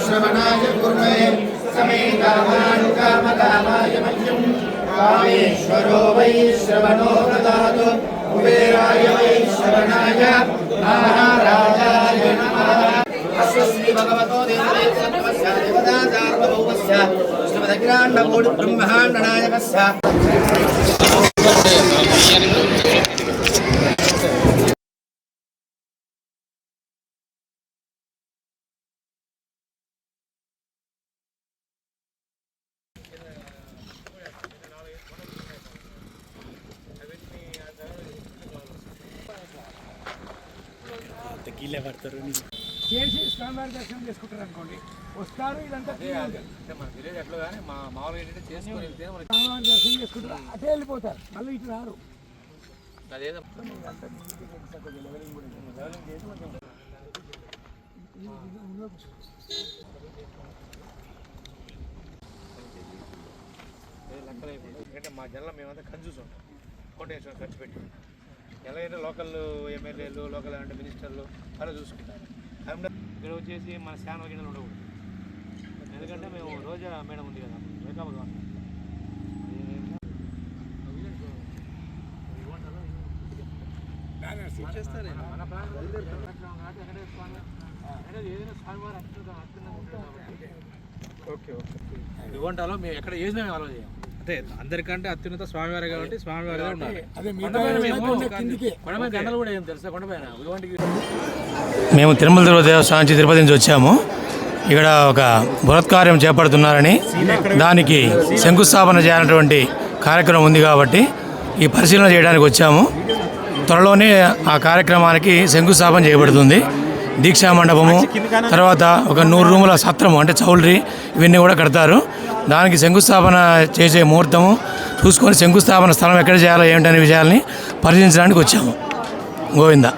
श्रवणाय कुर्मे समेतावान् कामकामाय मह्यं कामेश्वरो वै श्रवणो ददातु कुबेराय वै श्रवणाय महाराजाय नमः। अस्वस्ति भगवतो देवस्य देवतासार्वभौमस्य श्रीमदग्राण्डकोटि ब्रह्माण्डनायकस्य చేసి స్వామివారి దర్శనం చేసుకుంటారు అనుకోండి, వస్తారు ఇదంతా మన విలేజ్ ఎట్లా కానీ మామూలుగా ఏంటంటే చేసుకొని వెళ్తే స్వామివారి దర్శనం చేసుకుంటారు, అటే వెళ్ళిపోతారు, మళ్ళీ ఇటు రారు. అదేదో ఎందుకంటే మా జల్ల మేమంతా కన్ఫ్యూజ్ ఉంటాం కోటేశ్వరం ఖర్చు పెట్టి ఎలా అయితే లోకల్ ఎమ్మెల్యేలు లోకల్ అంటే మినిస్టర్లు అలా చూసుకుంటారు. ఇక్కడ వచ్చేసి మన శాన గిన్నెలు ఉండకూడదు, ఎందుకంటే మేము రోజా మేడం ఉంది కదా రేఖాపతి మన ప్రాంతం ఏదైనా స్వామివారు ఓకే ఓకే ఇవ్వంటాలో మేము ఎక్కడ చేసినా మేము అలవాటు చేయం. అంటే అందరికంటే అత్యున్నత స్వామివారి కాబట్టి స్వామివారి గంటలు కూడా ఏం తెలుసా కొండపైన. మేము తిరుమల దేవస్థానం నుంచి తిరుపతి నుంచి వచ్చాము. ఇక్కడ ఒక బృహత్కార్యం చేపడుతున్నారని దానికి శంకుస్థాపన చేయాలన్నటువంటి కార్యక్రమం ఉంది కాబట్టి ఈ పరిశీలన చేయడానికి వచ్చాము. త్వరలోనే ఆ కార్యక్రమానికి శంకుస్థాపన చేయబడుతుంది. దీక్షా మండపము, తర్వాత ఒక 100 రూముల సత్రము అంటే చౌల్ట్రీ ఇవన్నీ కూడా కడతారు. దానికి శంకుస్థాపన చేసే ముహూర్తము చూసుకొని శంకుస్థాపన స్థలం ఎక్కడ చేయాలో ఏమిటనే విషయాల్ని పరిశీలించడానికి వచ్చాము. గోవిందా.